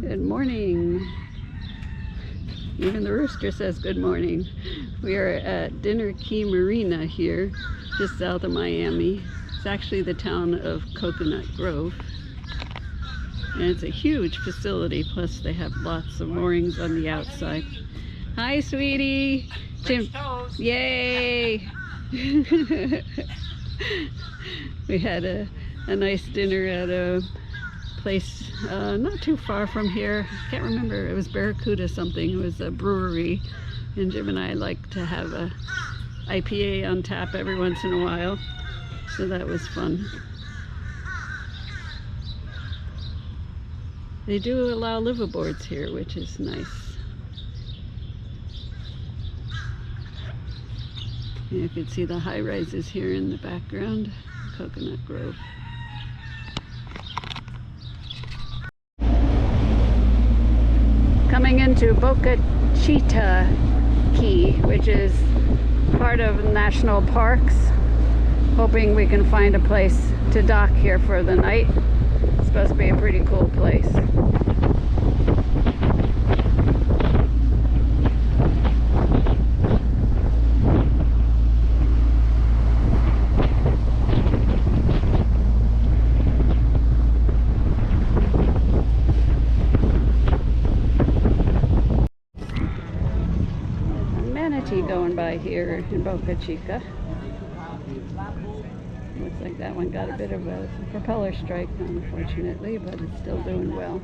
Good morning. Even the rooster says good morning. We are at Dinner Key Marina here, just south of Miami. It's actually the town of Coconut Grove. And it's a huge facility, plus they have lots of moorings on the outside. Hi, sweetie. French toast. Yay! We had a nice dinner at a place not too far from here. I can't remember, it was Barracuda something. It was a brewery, and Jim and I like to have a IPA on tap every once in a while, so that was fun. They do allow liveaboards here, which is nice. You can see the high rises here in the background, Coconut Grove. Coming into Boca Chita Key, which is part of national parks. Hoping we can find a place to dock here for the night. It's supposed to be a pretty cool place. Going by here in Boca Chica. Looks like that one got a bit of a propeller strike, unfortunately, but it's still doing well.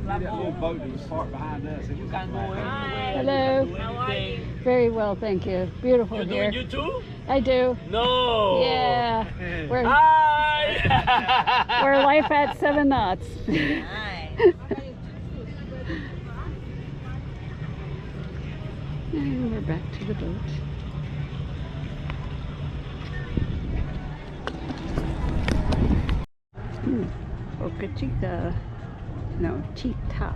That little boat that was parked behind us. Hello. How are you? Very well, thank you. Beautiful here. You too? I do. No. Yeah. Hi. We're life at 7 knots. And we're back to the boat. Boca Chica. No, Chita.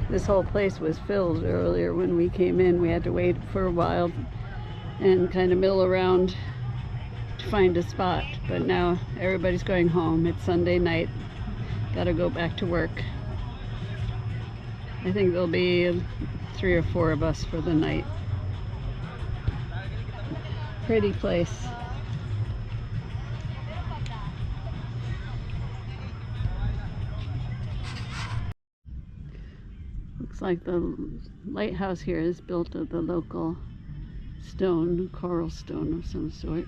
This whole place was filled earlier when we came in. We had to wait for a while and kind of mill around to find a spot. But now everybody's going home. It's Sunday night. Gotta go back to work. I think there'll be 3 or 4 of us for the night. Pretty place. Looks like the lighthouse here is built of the local stone, coral stone of some sort.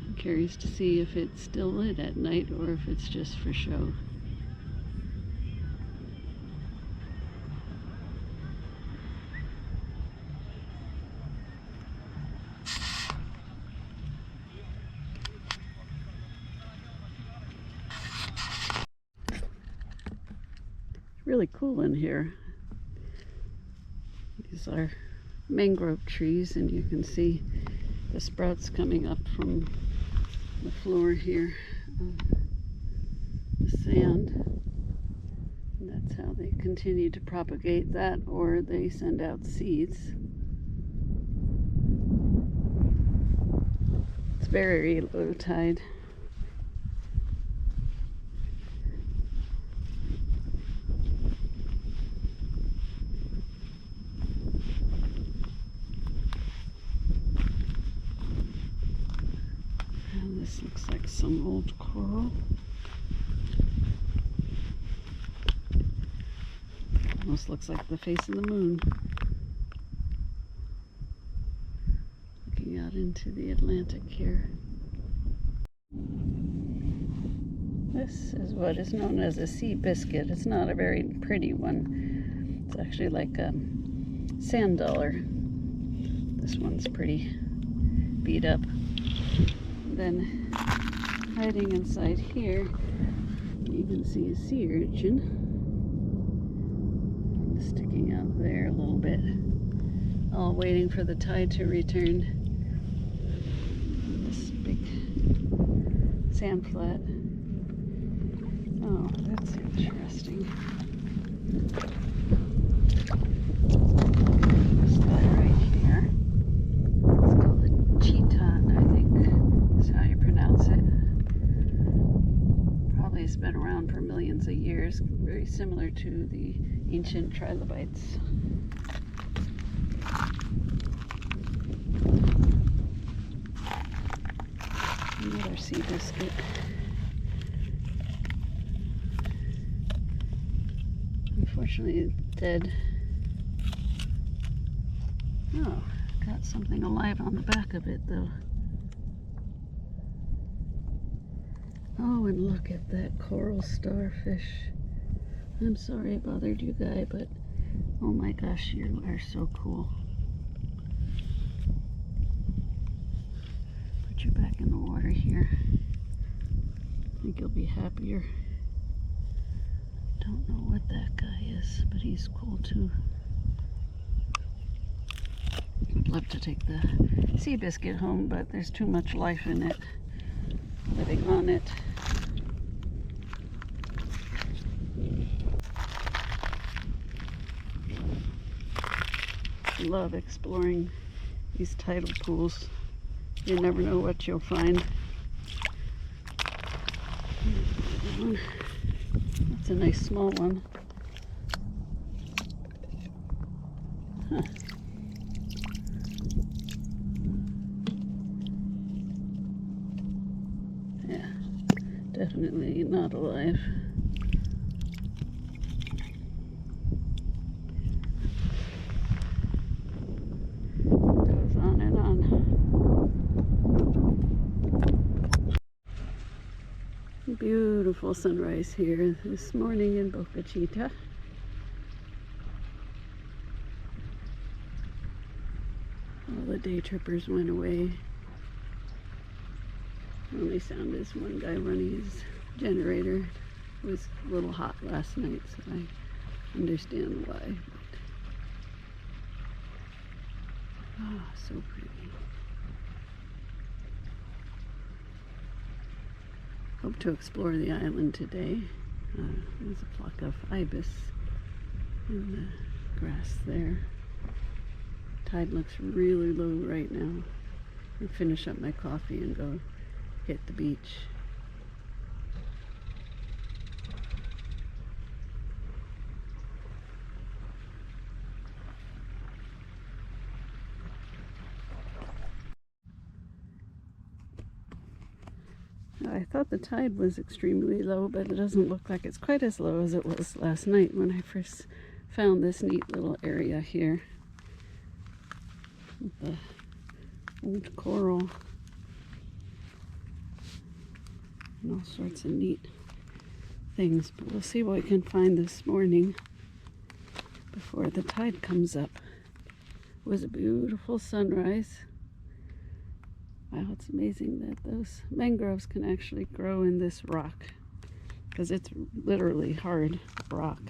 I'm curious to see if it's still lit at night or if it's just for show. Really cool in here. These are mangrove trees, and you can see the sprouts coming up from the floor here of the sand. And that's how they continue to propagate that, or they send out seeds. It's very low tide. This looks like some old coral. Almost looks like the face of the moon. Looking out into the Atlantic here. This is what is known as a sea biscuit. It's not a very pretty one. It's actually like a sand dollar. This one's pretty beat up. Then hiding inside here, you can see a sea urchin sticking out there a little bit, all waiting for the tide to return. This big sand flat. Oh, that's interesting. This guy right here. It's called a cheetah, I think. How you pronounce it. Probably It's been around for millions of years, very similar to the ancient trilobites. Another sea biscuit. Unfortunately, dead. Oh, got something alive on the back of it though. Oh, and look at that coral starfish. I'm sorry I bothered you guys, but oh my gosh, you are so cool. Put you back in the water here. I think you'll be happier. Don't know what that guy is, but he's cool too. I'd love to take the sea biscuit home, but there's too much life in it, living on it. I love exploring these tidal pools. You never know what you'll find. That's a nice small one. Huh. Yeah, definitely not alive. Goes on and on. Beautiful sunrise here this morning in Boca Chita. All the day trippers went away. The only sound is one guy running his generator. It was a little hot last night, so I understand why. Oh, so pretty. Hope to explore the island today. There's a flock of ibis in the grass there. Tide looks really low right now. I'll finish up my coffee and go hit the beach. I thought the tide was extremely low, but it doesn't look like it's quite as low as it was last night when I first found this neat little area here with the old coral and all sorts of neat things. But we'll see what we can find this morning before the tide comes up. It was a beautiful sunrise. Wow, it's amazing that those mangroves can actually grow in this rock, because it's literally hard rock.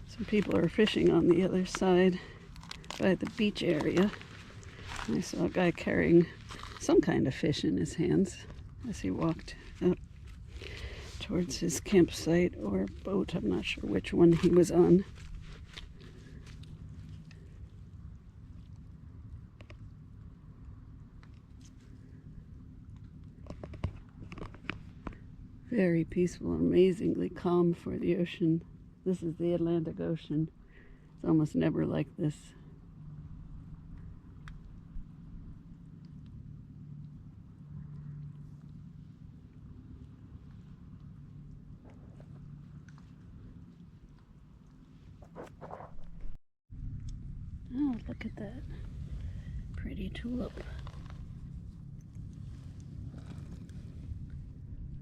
Some people are fishing on the other side by the beach area. I saw a guy carrying some kind of fish in his hands as he walked up towards his campsite or boat. I'm not sure which one he was on. Very peaceful, amazingly calm for the ocean. This is the Atlantic Ocean. It's almost never like this. Oh, look at that pretty tulip.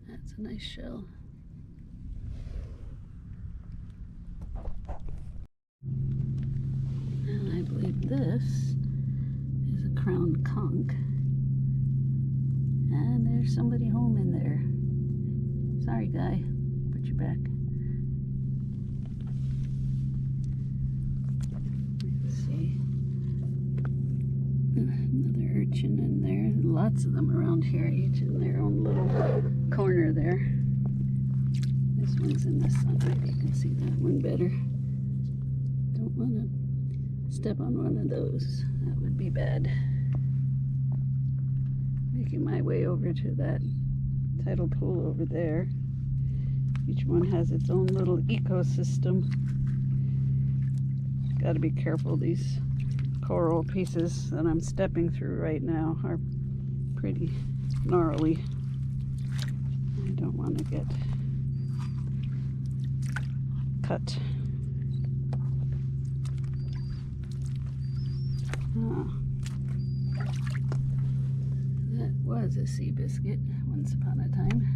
That's a nice shell. And I believe this is a crowned conch. And there's somebody home in there. Sorry, guy. Put you back. Another urchin in there. Lots of them around here, each in their own little corner there. This one's in the sun. Maybe you can see that one better. don't want to step on one of those. That would be bad. Making my way over to that tidal pool over there. Each one has its own little ecosystem. Got to be careful. These coral pieces that I'm stepping through right now are pretty gnarly. I don't want to get cut. That was a sea biscuit once upon a time.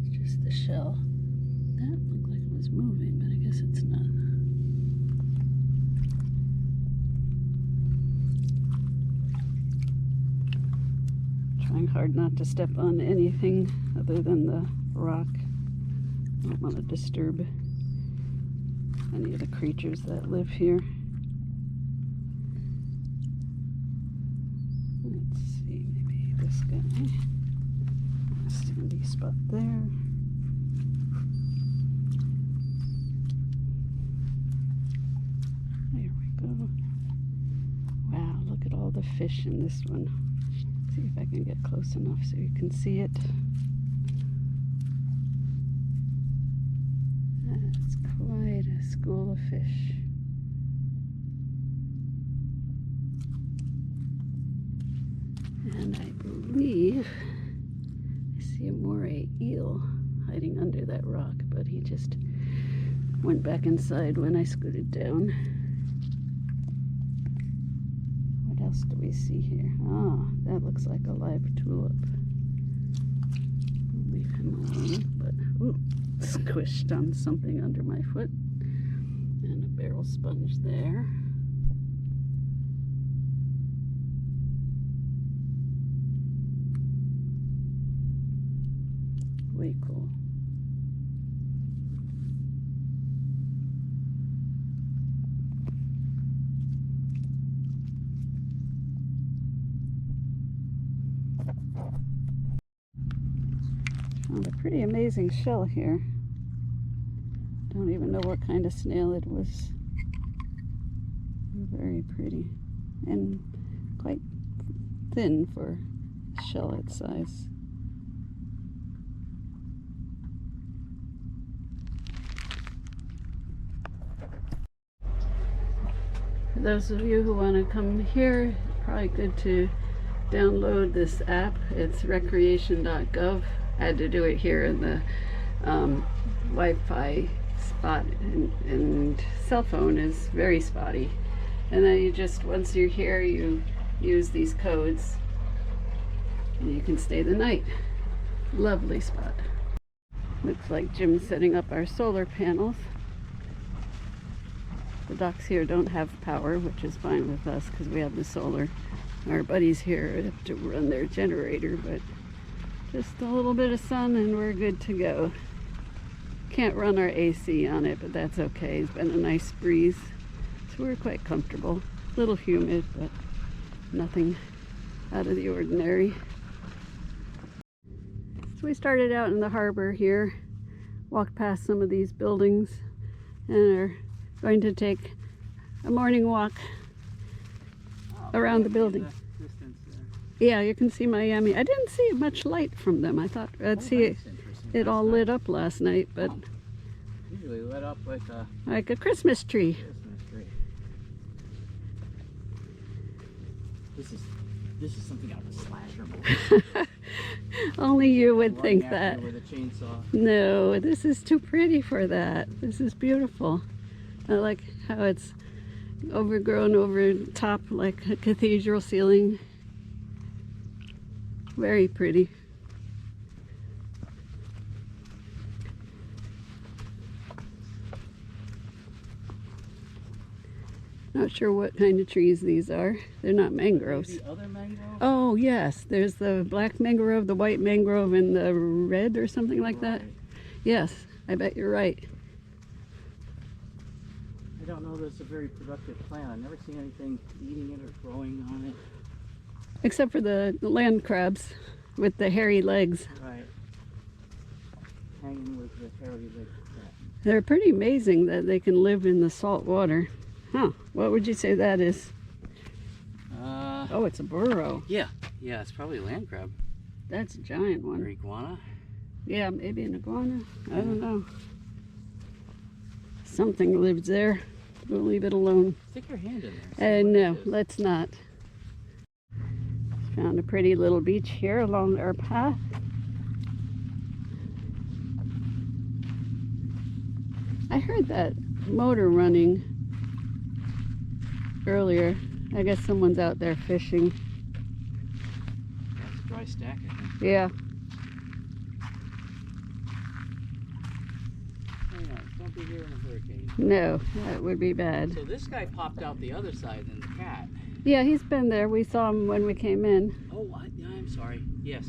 It's just the shell. That looked like it was moving, but I guess it's not. Trying hard not to step on anything other than the rock. I don't want to disturb any of the creatures that live here. Let's see, maybe this guy. A sandy spot there. There we go. Wow, look at all the fish in this one. See if I can get close enough so you can see it. That's quite a school of fish. And I believe I see a moray eel hiding under that rock, but he just went back inside when I scooted down. What else do we see here? Ah, that looks like a live tulip. I'll leave him alone, but ooh, squished on something under my foot. And a barrel sponge there. Way cool. Found a pretty amazing shell here. Don't even know what kind of snail it was. Very pretty and quite thin for a shell its size. For those of you who want to come here, probably good to download this app. It's recreation.gov. I had to do it here in the Wi-Fi spot, and cell phone is very spotty. And then you just, once you're here, you use these codes and you can stay the night. Lovely spot. Looks like Jim's setting up our solar panels. The docks here don't have power, which is fine with us because we have the solar. Our buddies here have to run their generator, but just a little bit of sun and we're good to go. Can't run our AC on it, but that's okay. It's been a nice breeze, so we're quite comfortable. A little humid, but nothing out of the ordinary. So we started out in the harbor here, walked past some of these buildings, and are going to take a morning walk around the building. Yeah, you can see Miami. I didn't see much light from them. I thought I'd see it all lit up last night, but usually lit up like a Christmas tree. This is something out of a slasher movie. Only you would think that. With a chainsaw. No, this is too pretty for that. This is beautiful. I like how it's overgrown over top like a cathedral ceiling. Very pretty. Not sure what kind of trees these are. They're not mangroves. The other mangrove? Oh yes, there's the black mangrove, the white mangrove, and the red or something like that. Yes, I bet you're right. I don't know that it's a very productive plant. I've never seen anything eating it or growing on it. Except for the land crabs with the hairy legs. Right. Hanging with the hairy legs. They're pretty amazing that they can live in the salt water. Huh, what would you say that is? Oh, it's a burrow. Yeah, it's probably a land crab. That's a giant one. Or iguana? Yeah, maybe an iguana. I don't know. Something lives there. We'll leave it alone. Stick your hand in there. No, let's not. Found a pretty little beach here along our path. I heard that motor running earlier. I guess someone's out there fishing. That's a dry stack, I think. Yeah. Hang on, don't be here in a hurricane. No, that would be bad. So this guy popped out the other side than the cat. Yeah, he's been there. We saw him when we came in. Oh, what? Yeah, I'm sorry. Yes.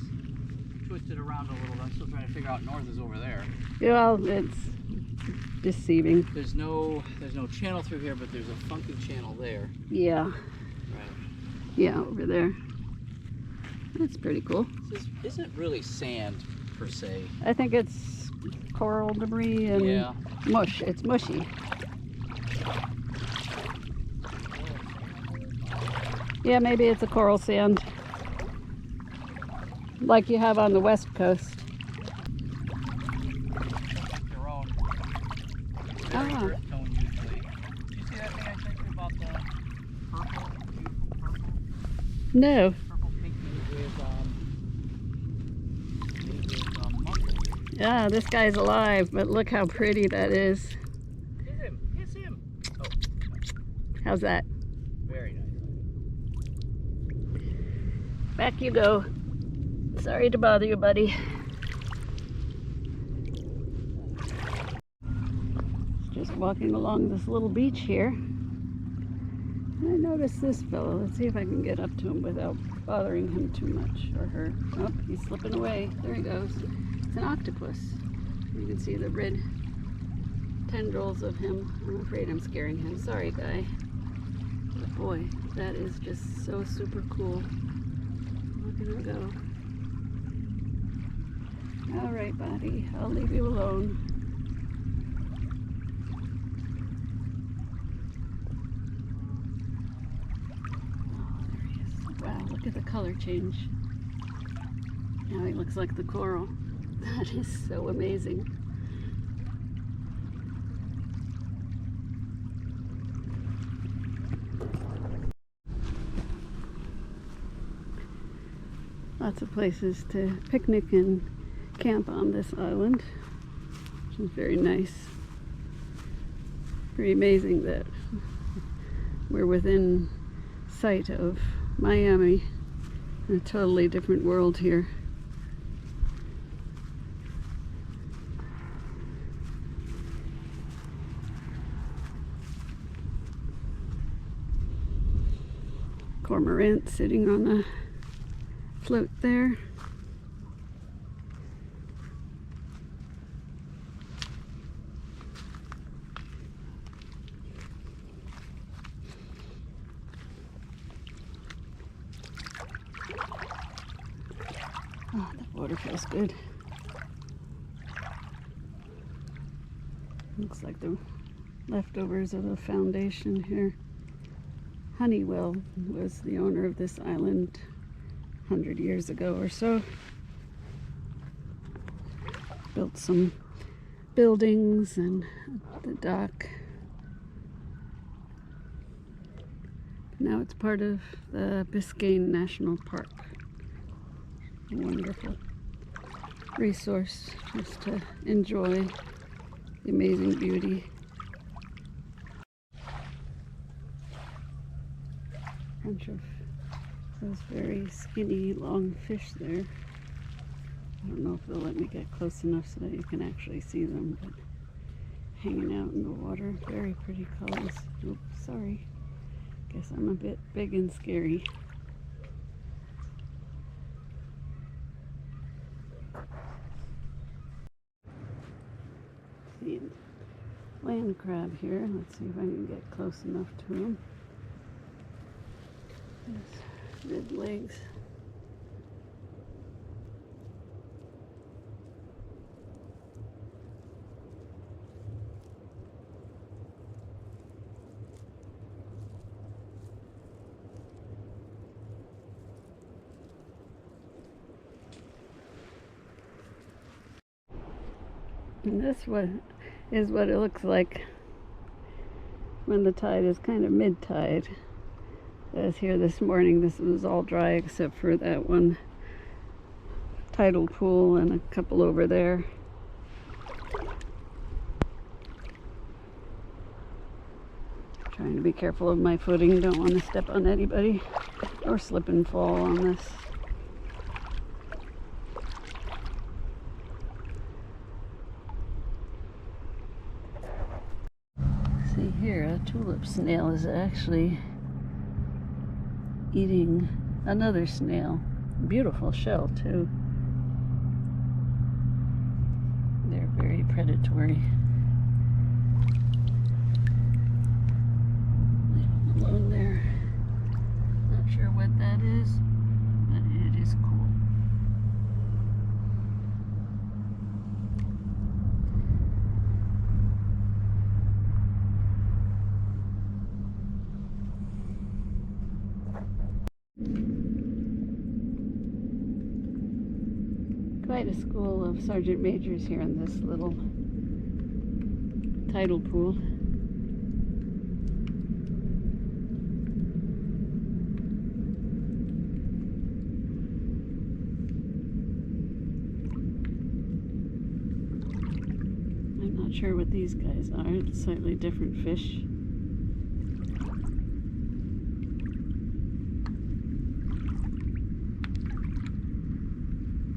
Twisted around a little. I'm still trying to figure out north is over there. Well, it's deceiving. There's no channel through here, but there's a funky channel there. Yeah. Right. Yeah, over there. That's pretty cool. This isn't really sand per se. I think it's coral debris and mush. It's mushy. Yeah, maybe it's a coral sand, like you have on the west coast. Their own. Ah. Very earth tone usually. Did you see that thing I sent you about the purple, beautiful purple? No. Purple pinky with muscle. Yeah, this guy's alive, but look how pretty that is. Hit him! Kiss him! Oh. How's that? Very nice. Back you go. Sorry to bother you, buddy. Just walking along this little beach here. And I noticed this fellow. Let's see if I can get up to him without bothering him too much, or her. Oh, he's slipping away. There he goes. It's an octopus. You can see the red tendrils of him. I'm afraid I'm scaring him. Sorry, guy. But boy, that is just so super cool. Look at him go. All right, buddy. I'll leave you alone. Oh, there he is. Wow, look at the color change. Now he looks like the coral. That is so amazing. Lots of places to picnic and camp on this island, which is very nice. Pretty amazing that we're within sight of Miami, in a totally different world here. Cormorant sitting on a float there. Oh, that water feels good. Looks like the leftovers of a foundation here. Honeywell was the owner of this island 100 years ago or so. Built some buildings and the dock. Now it's part of the Biscayne National Park. A wonderful resource just to enjoy the amazing beauty. Bunch of those very skinny, long fish there. I don't know if they'll let me get close enough so that you can actually see them, but hanging out in the water. Very pretty colors. Oops, sorry. Guess I'm a bit big and scary. See, land crab here. Let's see if I can get close enough to him. His red legs. And this one is what it looks like when the tide is kind of mid-tide. As here this morning, this was all dry except for that one tidal pool and a couple over there. Trying to be careful of my footing, don't want to step on anybody or slip and fall on this. See here, a tulip snail is actually eating another snail. Beautiful shell too. They're very predatory. Leave them alone there. Not sure what that is, but it is cool. Quite a school of sergeant majors here in this little tidal pool. I'm not sure what these guys are. It's slightly different fish.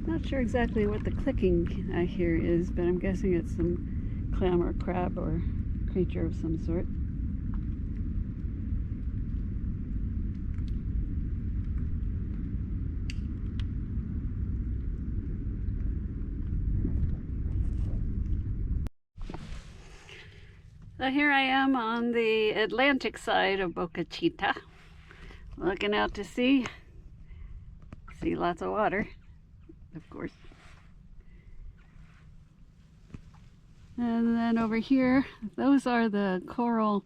Not sure exactly what the clicking I hear is, but I'm guessing it's some clam or crab or creature of some sort. So here I am on the Atlantic side of Boca Chita, looking out to sea. See lots of water, of course. And then over here, those are the coral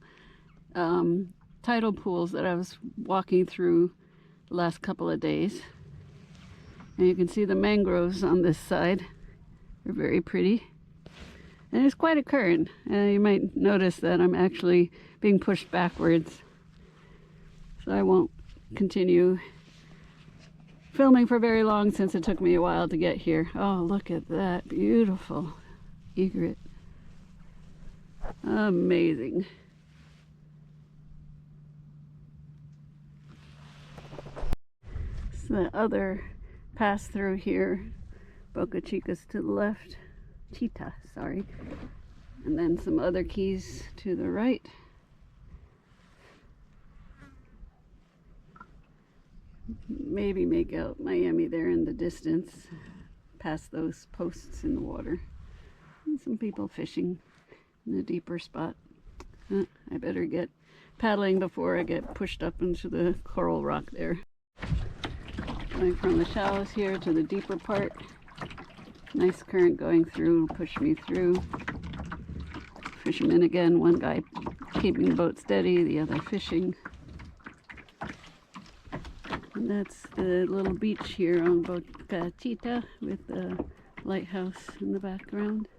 tidal pools that I was walking through the last couple of days. And you can see the mangroves on this side. They're very pretty. And it's quite a current. You might notice that I'm actually being pushed backwards. So I won't continue filming for very long since it took me a while to get here. Oh, look at that. Beautiful egret. Amazing. It's the other pass through here. Boca Chica's to the left. Chita, sorry. And then some other keys to the right. Maybe make out Miami there in the distance, past those posts in the water. And some people fishing in a deeper spot. I better get paddling before I get pushed up into the coral rock there. Going from the shallows here to the deeper part. Nice current going through, push me through. Fishermen again, one guy keeping the boat steady, the other fishing. And that's the little beach here on Boca Chita with the lighthouse in the background.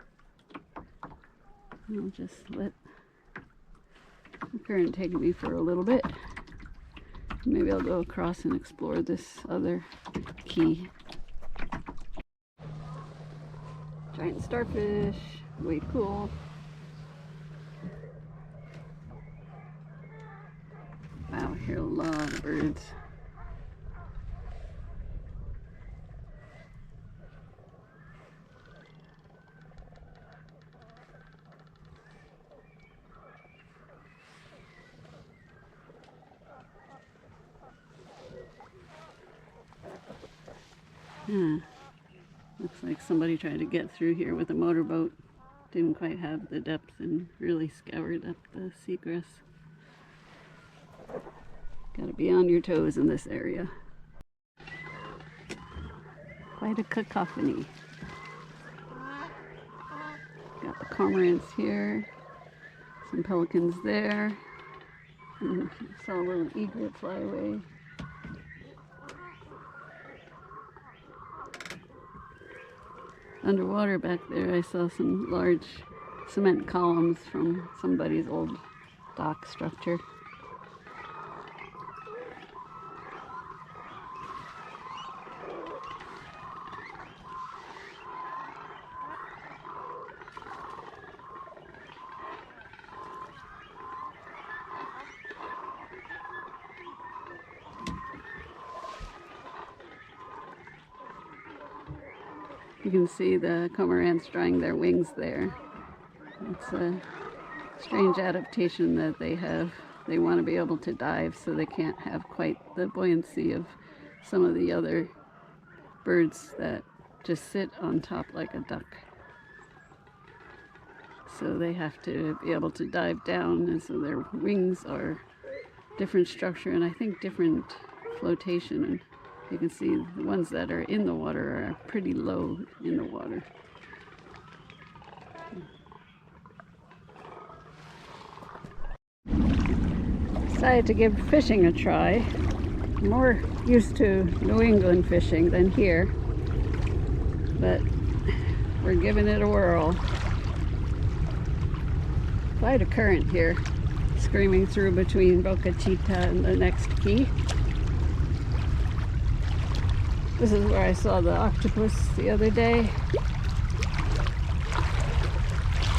I'll just let the current take me for a little bit. Maybe I'll go across and explore this other key. Giant starfish, way cool. Wow, I hear a lot of birds. Looks like somebody tried to get through here with a motorboat. Didn't quite have the depth and really scoured up the seagrass. Gotta be on your toes in this area. Quite a cacophony. Got the cormorants here, some pelicans there, and saw a little egret fly away. Underwater back there, I saw some large cement columns from somebody's old dock structure. You can see the cormorants drying their wings there. It's a strange adaptation that they have. They want to be able to dive, so they can't have quite the buoyancy of some of the other birds that just sit on top like a duck. So they have to be able to dive down, and so their wings are different structure and I think different flotation. And you can see the ones that are in the water are pretty low in the water. Decided to give fishing a try. I'm more used to New England fishing than here, but we're giving it a whirl. Quite a current here, screaming through between Boca Chita and the next key. This is where I saw the octopus the other day.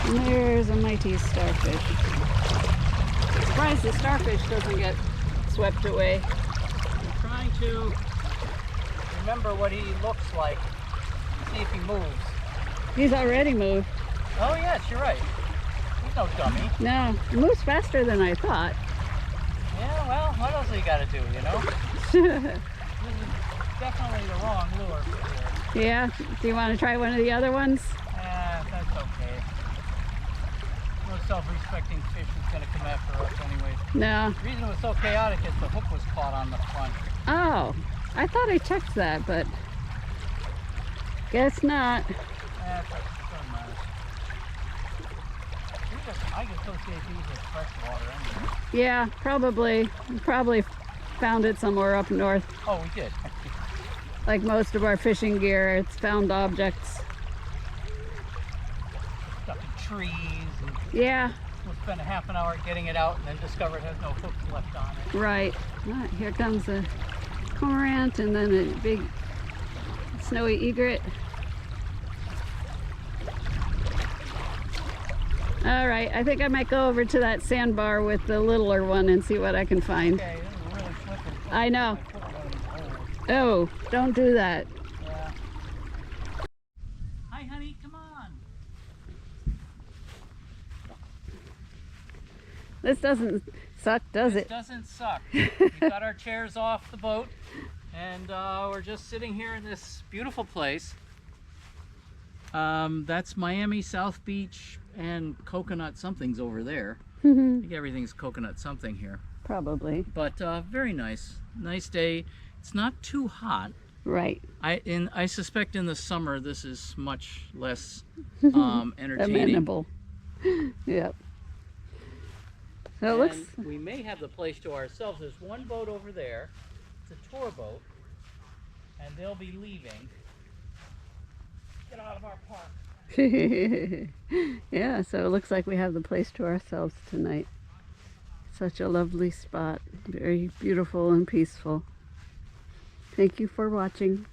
And there's a mighty starfish. Surprised the starfish doesn't get swept away. I'm trying to remember what he looks like. See if he moves. He's already moved. Oh yes, you're right. He's no dummy. No, he moves faster than I thought. Yeah, well, what else do you gotta do, you know? This is definitely the wrong lure for here. Yeah? Do you want to try one of the other ones? That's okay. No self-respecting fish is going to come after us anyway. No. The reason it was so chaotic is the hook was caught on the front. Oh, I thought I checked that, but guess not. It doesn't matter. I can associate these with fresh water anyway. Yeah, probably. We probably found it somewhere up north. Oh, we did. Like most of our fishing gear, it's found objects. Stuck in trees. And Yeah. we'll spend a half an hour getting it out and then discover it has no hooks left on it. Right. Ah, here comes a cormorant and then a big snowy egret. All right, I think I might go over to that sandbar with the littler one and see what I can find. Okay, this is really slippery. I know. I put one of these holes. Oh, don't do that. Yeah. Hi, honey, come on. This doesn't suck, does This it? doesn't suck. We got our chairs off the boat and we're just sitting here in this beautiful place. That's Miami, South Beach, and Coconut something's over there. I think everything's coconut something here. Probably. But very nice. Nice day. It's not too hot. Right. I suspect in the summer this is much less entertaining. Amenable. Yep. So it looks. And we may have the place to ourselves. There's one boat over there. It's a tour boat. And they'll be leaving. Get out of our park. Yeah, so it looks like we have the place to ourselves tonight. Such a lovely spot. Very beautiful and peaceful. Thank you for watching.